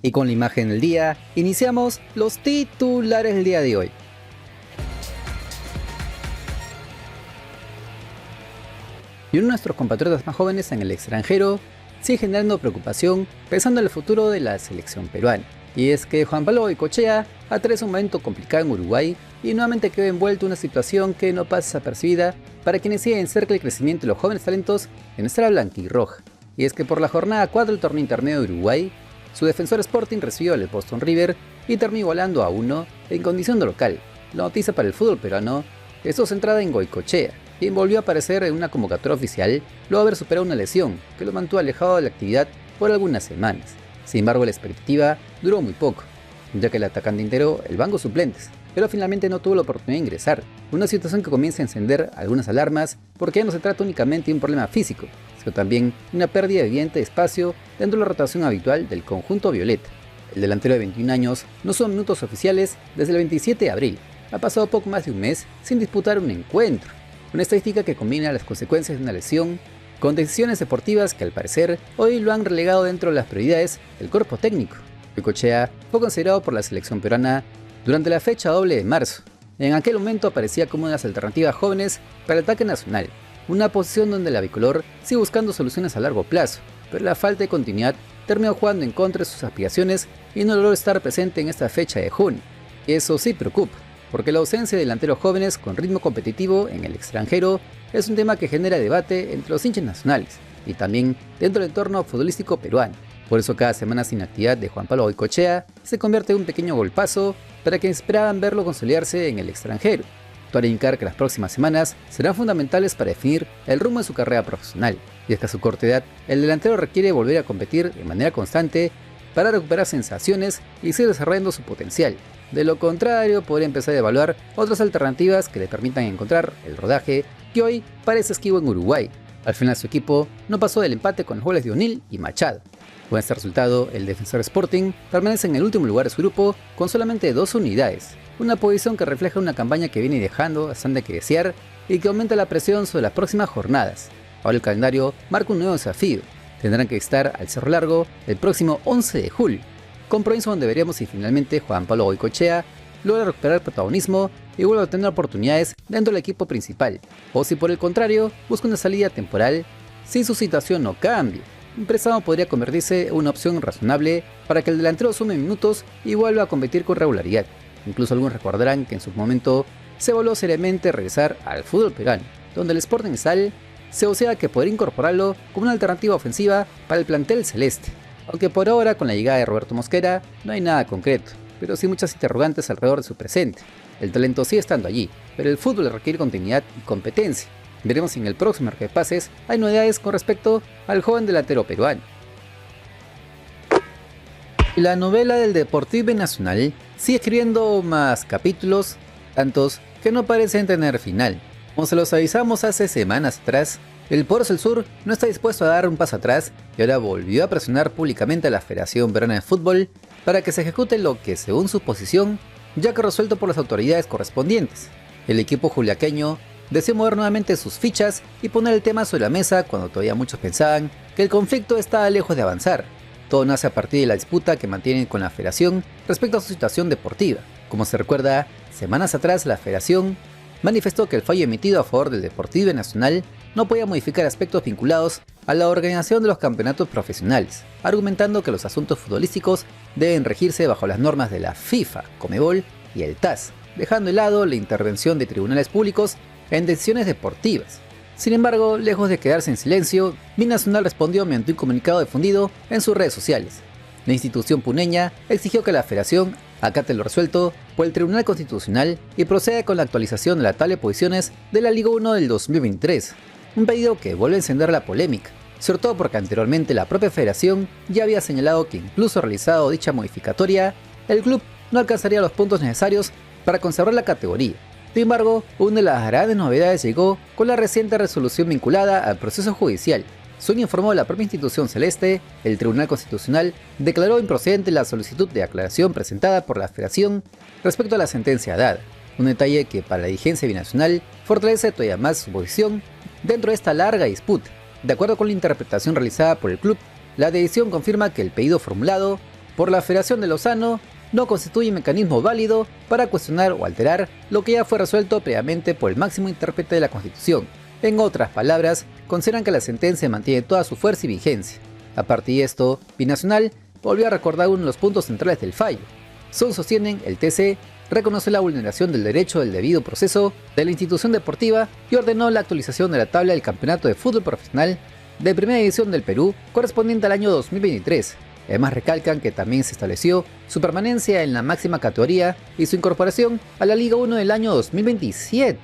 Y con la imagen del día, iniciamos los titulares del día de hoy. Y uno de nuestros compatriotas más jóvenes en el extranjero sigue generando preocupación pensando en el futuro de la selección peruana. Y es que Juan Pablo Goycochea atraviesa un momento complicado en Uruguay y nuevamente quedó envuelto en una situación que no pasa desapercibida para quienes siguen cerca el crecimiento de los jóvenes talentos en nuestra blanquirroja. Y es que por la jornada 4 del torneo intermedio de Uruguay, su defensor Sporting recibió al Boston River y terminó igualando a 1 en condición de local. La noticia para el fútbol peruano estuvo centrada en Goycochea, quien volvió a aparecer en una convocatoria oficial luego de haber superado una lesión que lo mantuvo alejado de la actividad por algunas semanas. Sin embargo, la expectativa duró muy poco, ya que el atacante integró el banco suplentes, pero finalmente no tuvo la oportunidad de ingresar, una situación que comienza a encender algunas alarmas porque ya no se trata únicamente de un problema físico, sino también de una pérdida evidente de espacio dentro de la rotación habitual del conjunto violeta. El delantero de 21 años no sumó minutos oficiales desde el 27 de abril, ha pasado poco más de un mes sin disputar un encuentro, una estadística que combina las consecuencias de una lesión con decisiones deportivas que al parecer hoy lo han relegado dentro de las prioridades del cuerpo técnico. Goycochea fue considerado por la selección peruana durante la fecha doble de marzo. En aquel momento aparecía como una de las alternativas jóvenes para el ataque nacional, una posición donde la bicolor sigue buscando soluciones a largo plazo, pero la falta de continuidad terminó jugando en contra de sus aspiraciones y no logró estar presente en esta fecha de junio. Eso sí preocupa, porque la ausencia de delanteros jóvenes con ritmo competitivo en el extranjero es un tema que genera debate entre los hinchas nacionales y también dentro del entorno futbolístico peruano. Por eso cada semana sin actividad de Juan Pablo Goycochea se convierte en un pequeño golpazo para quienes esperaban verlo consolidarse en el extranjero. Para indicar que las próximas semanas serán fundamentales para definir el rumbo de su carrera profesional, y es que a su corta edad el delantero requiere volver a competir de manera constante para recuperar sensaciones y seguir desarrollando su potencial. De lo contrario, podría empezar a evaluar otras alternativas que le permitan encontrar el rodaje que hoy parece esquivo en Uruguay. Al final su equipo no pasó del empate con los goles de O'Neill y Machado. Con este resultado, el defensor Sporting permanece en el último lugar de su grupo con solamente 2 unidades, una posición que refleja una campaña que viene dejando bastante que desear y que aumenta la presión sobre las próximas jornadas. Ahora el calendario marca un nuevo desafío. Tendrán que estar al Cerro Largo el próximo 11 de julio, compromiso donde veremos si finalmente Juan Pablo Goycochea logra recuperar protagonismo y vuelve a tener oportunidades dentro del equipo principal, o si por el contrario busca una salida temporal si su situación no cambia. Un préstamo podría convertirse en una opción razonable para que el delantero sume minutos y vuelva a competir con regularidad. Incluso algunos recordarán que en su momento se evaluó seriamente regresar al fútbol peruano, donde el Sporting Cristal se vocea que podría incorporarlo como una alternativa ofensiva para el plantel celeste. Aunque por ahora con la llegada de Roberto Mosquera no hay nada concreto, pero sí muchas interrogantes alrededor de su presente. El talento sigue estando allí, pero el fútbol requiere continuidad y competencia. Veremos si en el próximo mercado de pases hay novedades con respecto al joven delantero peruano. La novela del Deportivo Nacional sigue escribiendo más capítulos, tantos que no parecen tener final. Como se los avisamos hace semanas atrás, el Poderoso del Sur no está dispuesto a dar un paso atrás y ahora volvió a presionar públicamente a la Federación Peruana de Fútbol para que se ejecute lo que, según su posición, ya que resuelto por las autoridades correspondientes. El equipo juliaqueño deseó mover nuevamente sus fichas y poner el tema sobre la mesa cuando todavía muchos pensaban que el conflicto estaba lejos de avanzar. Todo nace a partir de la disputa que mantienen con la Federación respecto a su situación deportiva. Como se recuerda, semanas atrás la Federación manifestó que el fallo emitido a favor del Deportivo Nacional no podía modificar aspectos vinculados a la organización de los campeonatos profesionales, argumentando que los asuntos futbolísticos deben regirse bajo las normas de la FIFA, Conmebol y el TAS, dejando de lado la intervención de tribunales públicos en decisiones deportivas. Sin embargo, lejos de quedarse en silencio, Binacional respondió mediante un comunicado difundido en sus redes sociales. La institución puneña exigió que la Federación acate lo resuelto por el Tribunal Constitucional y proceda con la actualización de la tabla de posiciones de la Liga 1 del 2023, un pedido que vuelve a encender la polémica, sobre todo porque anteriormente la propia Federación ya había señalado que incluso realizado dicha modificatoria, el club no alcanzaría los puntos necesarios para conservar la categoría. Sin embargo, una de las grandes novedades llegó con la reciente resolución vinculada al proceso judicial. Según informó la propia institución celeste, el Tribunal Constitucional declaró improcedente la solicitud de aclaración presentada por la Federación respecto a la sentencia dada, un detalle que para la dirigencia binacional fortalece todavía más su posición dentro de esta larga disputa. De acuerdo con la interpretación realizada por el club, la decisión confirma que el pedido formulado por la Federación de Lozano no constituye un mecanismo válido para cuestionar o alterar lo que ya fue resuelto previamente por el máximo intérprete de la Constitución. En otras palabras, consideran que la sentencia mantiene toda su fuerza y vigencia. A partir de esto, Binacional volvió a recordar uno de los puntos centrales del fallo. Según sostienen, el TC reconoció la vulneración del derecho del debido proceso de la institución deportiva y ordenó la actualización de la tabla del Campeonato de Fútbol Profesional de Primera División del Perú correspondiente al año 2023. Además recalcan que también se estableció su permanencia en la máxima categoría y su incorporación a la Liga 1 del año 2027.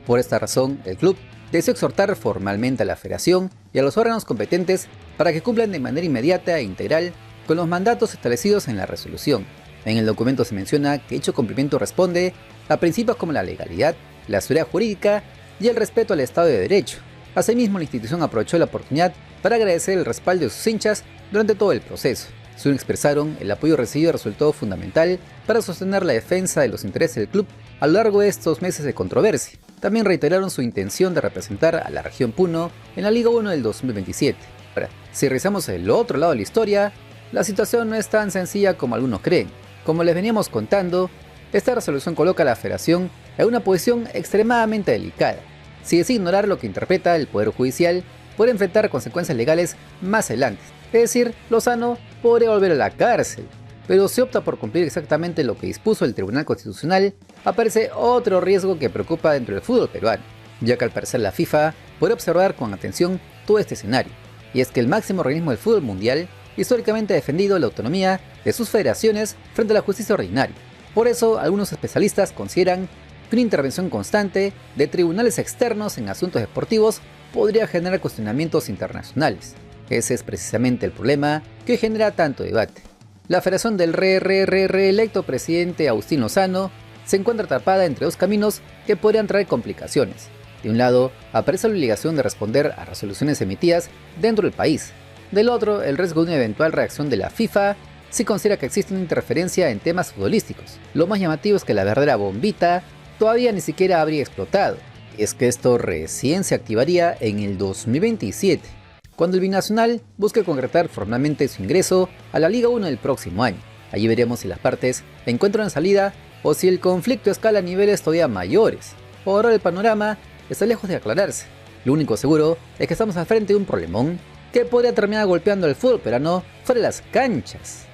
Por esta razón, el club deseó exhortar formalmente a la Federación y a los órganos competentes para que cumplan de manera inmediata e integral con los mandatos establecidos en la resolución. En el documento se menciona que dicho cumplimiento responde a principios como la legalidad, la seguridad jurídica y el respeto al Estado de Derecho. Asimismo, la institución aprovechó la oportunidad para agradecer el respaldo de sus hinchas durante todo el proceso. Según expresaron, el apoyo recibido resultó fundamental para sostener la defensa de los intereses del club a lo largo de estos meses de controversia. También reiteraron su intención de representar a la región Puno en la Liga 1 del 2027. Ahora, si revisamos el otro lado de la historia, la situación no es tan sencilla como algunos creen. Como les veníamos contando, esta resolución coloca a la Federación en una posición extremadamente delicada. Si decide ignorar lo que interpreta el Poder Judicial, puede enfrentar consecuencias legales más adelante. Es decir, Lozano podría volver a la cárcel. Pero si opta por cumplir exactamente lo que dispuso el Tribunal Constitucional, aparece otro riesgo que preocupa dentro del fútbol peruano, ya que al parecer la FIFA puede observar con atención todo este escenario. Y es que el máximo organismo del fútbol mundial históricamente ha defendido la autonomía de sus federaciones frente a la justicia ordinaria. Por eso, algunos especialistas consideran que una intervención constante de tribunales externos en asuntos deportivos podría generar cuestionamientos internacionales. Ese es precisamente el problema que hoy genera tanto debate. La federación del reelecto presidente Agustín Lozano se encuentra atrapada entre dos caminos que podrían traer complicaciones. De un lado, aparece la obligación de responder a resoluciones emitidas dentro del país. Del otro, el riesgo de una eventual reacción de la FIFA si considera que existe una interferencia en temas futbolísticos. Lo más llamativo es que la verdadera bombita todavía ni siquiera habría explotado. Y es que esto recién se activaría en el 2027, cuando el Binacional busque concretar formalmente su ingreso a la Liga 1 del próximo año. Allí veremos si las partes encuentran salida o si el conflicto escala a niveles todavía mayores. Por ahora el panorama está lejos de aclararse. Lo único seguro es que estamos al frente de un problemón que podría terminar golpeando al fútbol peruano fuera de las canchas.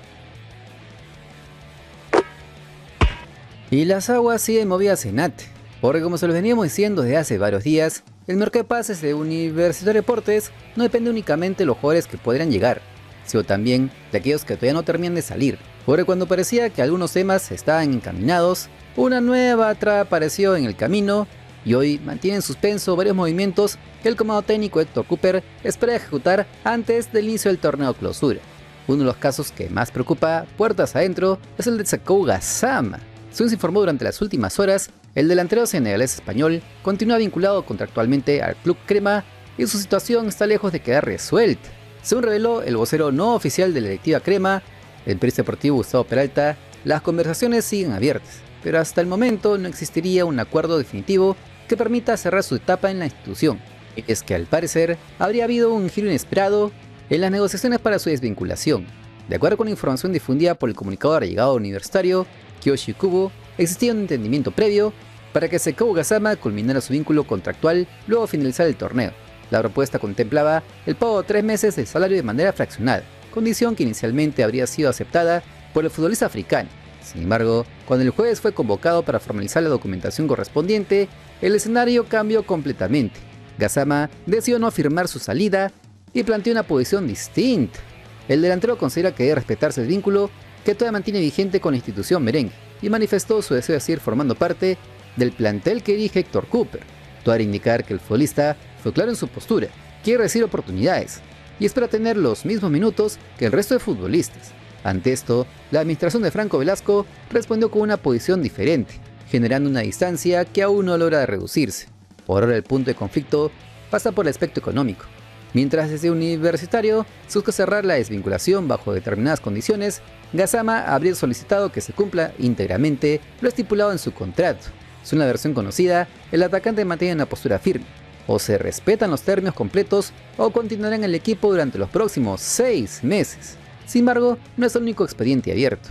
Y las aguas siguen movidas en ATE, porque como se los veníamos diciendo desde hace varios días, el mercado de pases de Universitario Deportes no depende únicamente de los jugadores que podrían llegar, sino también de aquellos que todavía no terminan de salir. Porque cuando parecía que algunos temas estaban encaminados, una nueva traba apareció en el camino y hoy mantiene en suspenso varios movimientos que el comando técnico Héctor Cooper espera ejecutar antes del inicio del torneo clausura. Uno de los casos que más preocupa puertas adentro es el de Sekou Gassama. Según se informó durante las últimas horas, el delantero senegalés español continúa vinculado contractualmente al Club Crema y su situación está lejos de quedar resuelta. Según reveló el vocero no oficial de la directiva Crema, el periodista deportivo Gustavo Peralta, las conversaciones siguen abiertas, pero hasta el momento no existiría un acuerdo definitivo que permita cerrar su etapa en la institución. Y es que al parecer habría habido un giro inesperado en las negociaciones para su desvinculación. De acuerdo con la información difundida por el comunicador allegado universitario Kiyoshi Kubo, existía un entendimiento previo para que Sekou Gassama culminara su vínculo contractual luego de finalizar el torneo. La propuesta contemplaba el pago de 3 meses del salario de manera fraccionada, condición que inicialmente habría sido aceptada por el futbolista africano. Sin embargo, cuando el jueves fue convocado para formalizar la documentación correspondiente, el escenario cambió completamente. Gassama decidió no firmar su salida y planteó una posición distinta. El delantero considera que debe respetarse el vínculo que todavía mantiene vigente con la institución merengue y manifestó su deseo de seguir formando parte del plantel que dirige Héctor Cooper. Todo era indicar que el futbolista fue claro en su postura, quiere recibir oportunidades y espera tener los mismos minutos que el resto de futbolistas. Ante esto, la administración de Franco Velasco respondió con una posición diferente, generando una distancia que aún no logra reducirse. Por ahora el punto de conflicto pasa por el aspecto económico. Mientras desde Universitario se busca cerrar la desvinculación bajo determinadas condiciones, Gassama habría solicitado que se cumpla íntegramente lo estipulado en su contrato. Según la versión conocida, el atacante mantiene una postura firme. O se respetan los términos completos o continuará en el equipo durante los próximos 6 meses. Sin embargo, no es el único expediente abierto.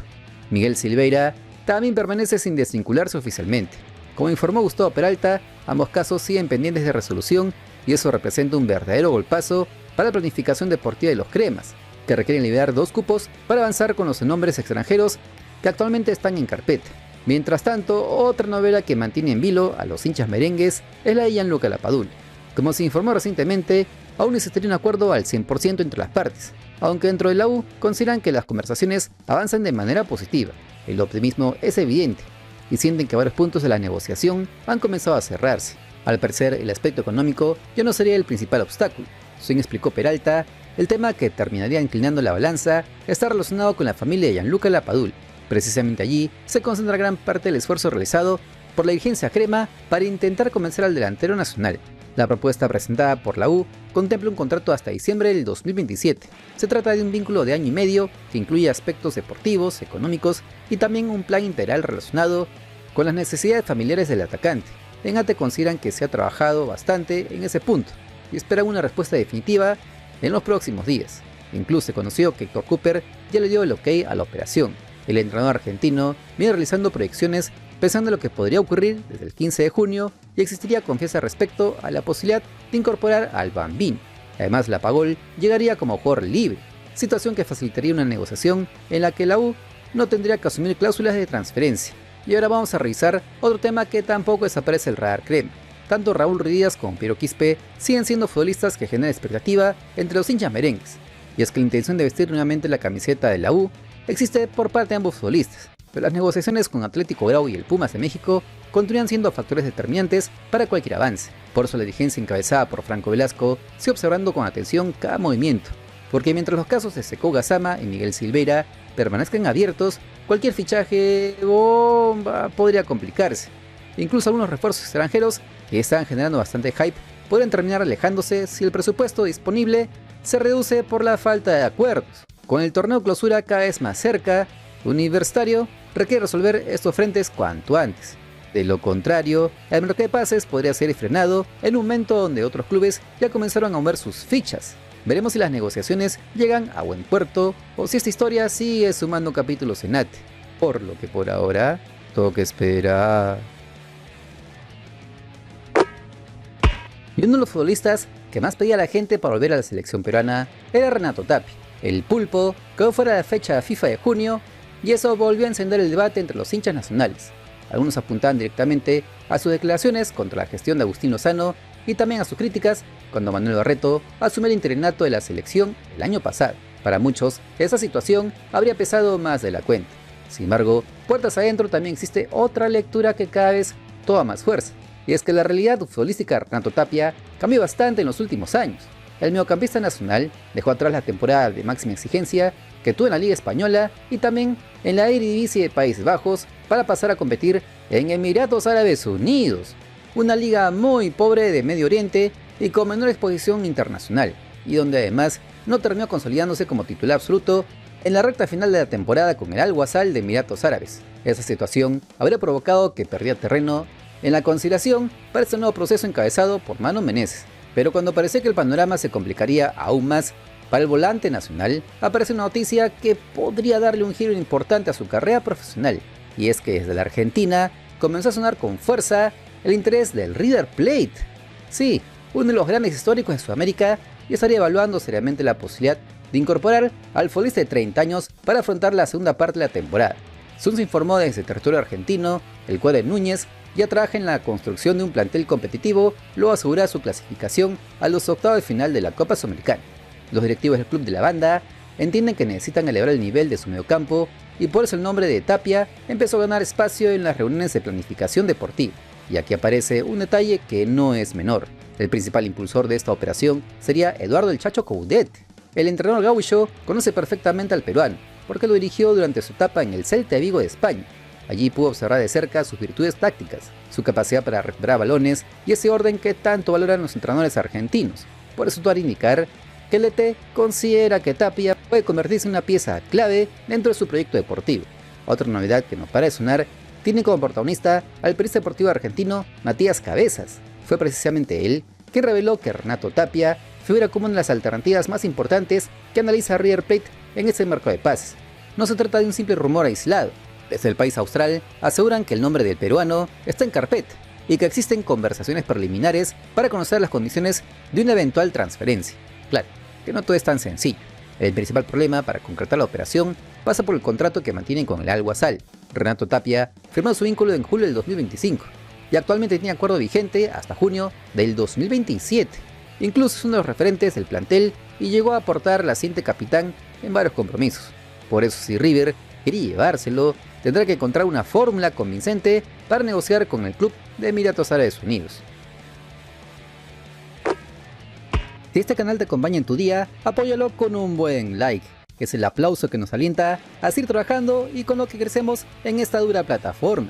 Miguel Silveira también permanece sin desvincularse oficialmente. Como informó Gustavo Peralta, ambos casos siguen pendientes de resolución y eso representa un verdadero golpazo para la planificación deportiva de los cremas, que requieren liberar 2 cupos para avanzar con los nombres extranjeros que actualmente están en carpeta. Mientras tanto, otra novela que mantiene en vilo a los hinchas merengues es la de Gianluca Lapadula. Como se informó recientemente, aún no existiría un acuerdo al 100% entre las partes, aunque dentro de la U consideran que las conversaciones avanzan de manera positiva. El optimismo es evidente y sienten que varios puntos de la negociación han comenzado a cerrarse. Al parecer, el aspecto económico ya no sería el principal obstáculo. Según explicó Peralta, el tema que terminaría inclinando la balanza está relacionado con la familia de Gianluca Lapadula. Precisamente allí se concentra gran parte del esfuerzo realizado por la dirigencia crema para intentar convencer al delantero nacional. La propuesta presentada por la U contempla un contrato hasta diciembre del 2027. Se trata de un vínculo de año y medio que incluye aspectos deportivos, económicos y también un plan integral relacionado con las necesidades familiares del atacante. En ATE consideran que se ha trabajado bastante en ese punto y esperan una respuesta definitiva en los próximos días. Incluso se conoció que Héctor Cooper ya le dio el ok a la operación. El entrenador argentino viene realizando proyecciones pensando en lo que podría ocurrir desde el 15 de junio y existiría confianza respecto a la posibilidad de incorporar al Bambín. Además, Lapagol llegaría como jugador libre, situación que facilitaría una negociación en la que la U no tendría que asumir cláusulas de transferencia. Y ahora vamos a revisar otro tema que tampoco desaparece el radar crema. Tanto Raúl Ruiz Díaz como Piero Quispe siguen siendo futbolistas que generan expectativa entre los hinchas merengues. Y es que la intención de vestir nuevamente la camiseta de la U existe por parte de ambos futbolistas, pero las negociaciones con Atlético Grau y el Pumas de México continúan siendo factores determinantes para cualquier avance. Por eso la dirigencia encabezada por Franco Velasco sigue observando con atención cada movimiento, porque mientras los casos de Secó Gassama y Miguel Silveira permanezcan abiertos, cualquier fichaje bomba podría complicarse. Incluso algunos refuerzos extranjeros que están generando bastante hype podrían terminar alejándose si el presupuesto disponible se reduce por la falta de acuerdos. Con el torneo clausura cada vez más cerca, Universitario requiere resolver estos frentes cuanto antes. De lo contrario, el mercado de pases podría ser frenado en un momento donde otros clubes ya comenzaron a mover sus fichas. Veremos si las negociaciones llegan a buen puerto o si esta historia sigue sumando capítulos en ATE. Por lo que por ahora, toca esperar. Y uno de los futbolistas que más pedía a la gente para volver a la selección peruana era Renato Tapia. El pulpo quedó fuera de la fecha FIFA de junio y eso volvió a encender el debate entre los hinchas nacionales. Algunos apuntaban directamente a sus declaraciones contra la gestión de Agustín Lozano y también a sus críticas cuando Manuel Barreto asumió el interinato de la selección el año pasado. Para muchos, esa situación habría pesado más de la cuenta. Sin embargo, puertas adentro también existe otra lectura que cada vez toma más fuerza, y es que la realidad futbolística de Renato Tapia cambió bastante en los últimos años. El mediocampista nacional dejó atrás la temporada de máxima exigencia que tuvo en la Liga Española y también en la Eredivisie de Países Bajos para pasar a competir en Emiratos Árabes Unidos, una liga muy pobre de Medio Oriente y con menor exposición internacional, y donde además no terminó consolidándose como titular absoluto en la recta final de la temporada con el Al-Wasal de Emiratos Árabes. Esa situación habría provocado que perdiera terreno en la consideración para este nuevo proceso encabezado por Mano Menezes. Pero cuando parecía que el panorama se complicaría aún más para el volante nacional, aparece una noticia que podría darle un giro importante a su carrera profesional, y es que desde la Argentina comenzó a sonar con fuerza el interés del River Plate. Sí, uno de los grandes históricos de Sudamérica ya estaría evaluando seriamente la posibilidad de incorporar al futbolista de 30 años para afrontar la segunda parte de la temporada. Según se informó desde el territorio argentino, el cuadro de Núñez ya trabaja en la construcción de un plantel competitivo, luego asegura su clasificación a los octavos de final de la Copa Sudamericana. Los directivos del club de la banda entienden que necesitan elevar el nivel de su mediocampo y por eso el nombre de Tapia empezó a ganar espacio en las reuniones de planificación deportiva. Y aquí aparece un detalle que no es menor. El principal impulsor de esta operación sería Eduardo El Chacho Coudet. El entrenador gaucho conoce perfectamente al peruano, porque lo dirigió durante su etapa en el Celta de Vigo de España. Allí pudo observar de cerca sus virtudes tácticas, su capacidad para recuperar balones y ese orden que tanto valoran los entrenadores argentinos. Por eso todo hará indicar que el ET considera que Tapia puede convertirse en una pieza clave dentro de su proyecto deportivo. Otra novedad que no para de sonar tiene como protagonista al periodista deportivo argentino Matías Cabezas. Fue precisamente él quien reveló que Renato Tapia figura como una de las alternativas más importantes que analiza River Plate en ese mercado de pases. No se trata de un simple rumor aislado. Desde el país austral aseguran que el nombre del peruano está en carpeta y que existen conversaciones preliminares para conocer las condiciones de una eventual transferencia. Claro, que no todo es tan sencillo. El principal problema para concretar la operación pasa por el contrato que mantienen con el Al-Wassal. Renato Tapia firmó su vínculo en julio del 2025 y actualmente tiene acuerdo vigente hasta junio del 2027. Incluso es uno de los referentes del plantel y llegó a aportar la siguiente capitán en varios compromisos. Por eso, si River quiere llevárselo, tendrá que encontrar una fórmula convincente para negociar con el club de Emiratos Árabes Unidos. Si este canal te acompaña en tu día, apóyalo con un buen like, que es el aplauso que nos alienta a seguir trabajando y con lo que crecemos en esta dura plataforma.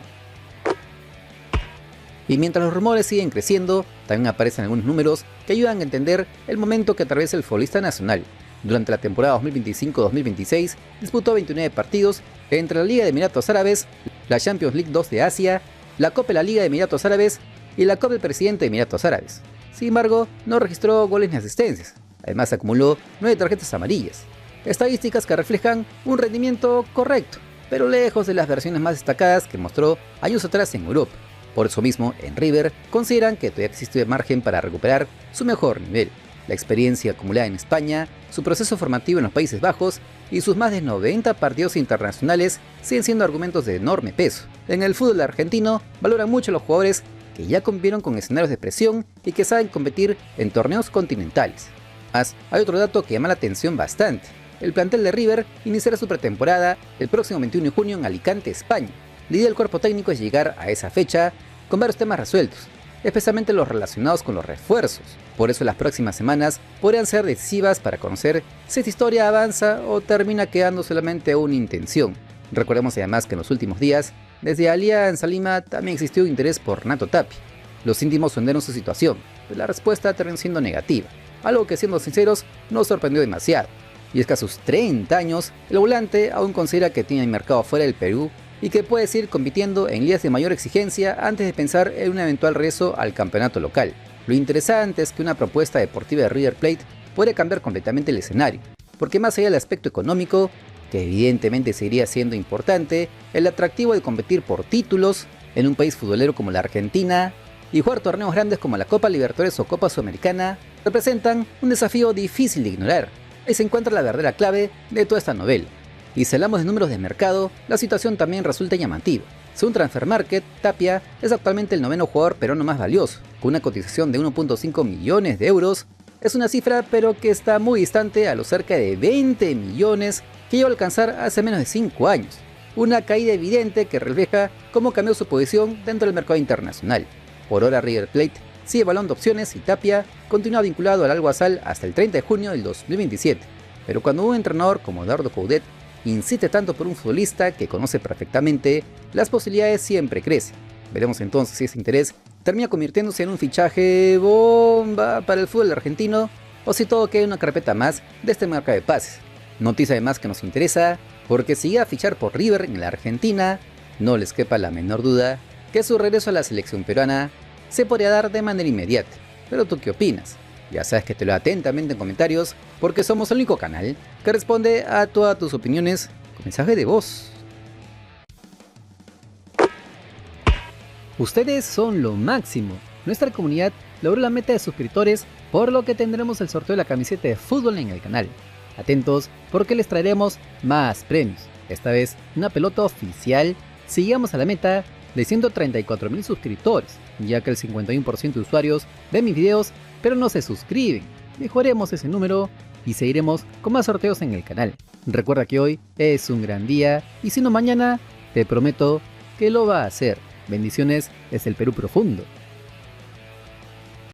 Y mientras los rumores siguen creciendo, también aparecen algunos números que ayudan a entender el momento que atraviesa el futbolista nacional. Durante la temporada 2025-2026 disputó 29 partidos entre la Liga de Emiratos Árabes, la Champions League 2 de Asia, la Copa de la Liga de Emiratos Árabes y la Copa del Presidente de Emiratos Árabes. Sin embargo, no registró goles ni asistencias. Además acumuló 9 tarjetas amarillas. Estadísticas que reflejan un rendimiento correcto, pero lejos de las versiones más destacadas que mostró años atrás en Europa. Por eso mismo, en River consideran que todavía existe margen para recuperar su mejor nivel. La experiencia acumulada en España, su proceso formativo en los Países Bajos y sus más de 90 partidos internacionales siguen siendo argumentos de enorme peso. En el fútbol argentino valoran mucho a los jugadores que ya convivieron con escenarios de presión y que saben competir en torneos continentales. Además, hay otro dato que llama la atención bastante. El plantel de River iniciará su pretemporada el próximo 21 de junio en Alicante, España. La idea del cuerpo técnico es llegar a esa fecha con varios temas resueltos, especialmente los relacionados con los refuerzos. Por eso las próximas semanas podrían ser decisivas para conocer si esta historia avanza o termina quedando solamente una intención. Recordemos además que en los últimos días, desde Alianza Lima también existió interés por Renato Tapia. Los íntimos sondearon su situación, pero la respuesta terminó siendo negativa, algo que siendo sinceros nos sorprendió demasiado. Y es que a sus 30 años, el volante aún considera que tiene el mercado fuera del Perú y que puede seguir compitiendo en ligas de mayor exigencia antes de pensar en un eventual regreso al campeonato local. Lo interesante es que una propuesta deportiva de River Plate puede cambiar completamente el escenario, porque más allá del aspecto económico, que evidentemente seguiría siendo importante, el atractivo de competir por títulos en un país futbolero como la Argentina y jugar torneos grandes como la Copa Libertadores o Copa Sudamericana representan un desafío difícil de ignorar. Ahí se encuentra la verdadera clave de toda esta novela. Y si hablamos de números de mercado, la situación también resulta llamativa. Según Transfer Market, Tapia es actualmente el noveno jugador peruano más valioso, con una cotización de 1.5 millones de euros. Es una cifra pero que está muy distante a los cerca de 20 millones que llegó a alcanzar hace menos de 5 años. Una caída evidente que refleja cómo cambió su posición dentro del mercado internacional. Por ahora River Plate sigue evaluando opciones y Tapia continúa vinculado al Al-Wassal hasta el 30 de junio del 2027. Pero cuando un entrenador como Eduardo Coudet insiste tanto por un futbolista que conoce perfectamente, las posibilidades siempre crecen. Veremos entonces si ese interés termina convirtiéndose en un fichaje bomba para el fútbol argentino o si todo queda en una carpeta más de este mercado de pases. Noticia además que nos interesa porque si llega a fichar por River en la Argentina, no les quepa la menor duda que su regreso a la selección peruana se podría dar de manera inmediata. Pero ¿tú qué opinas? Ya sabes que te leo atentamente en comentarios porque somos el único canal que responde a todas tus opiniones con mensaje de voz. Ustedes son lo máximo. Nuestra comunidad logró la meta de suscriptores, por lo que tendremos el sorteo de la camiseta de fútbol en el canal. Atentos porque les traeremos más premios. Esta vez una pelota oficial si llegamos a la meta de 134.000 suscriptores, ya que el 51% de usuarios ven mis videos pero no se suscriben. Mejoremos ese número y seguiremos con más sorteos en el canal. Recuerda que hoy es un gran día y si no mañana, te prometo que lo va a hacer. Bendiciones desde el Perú profundo.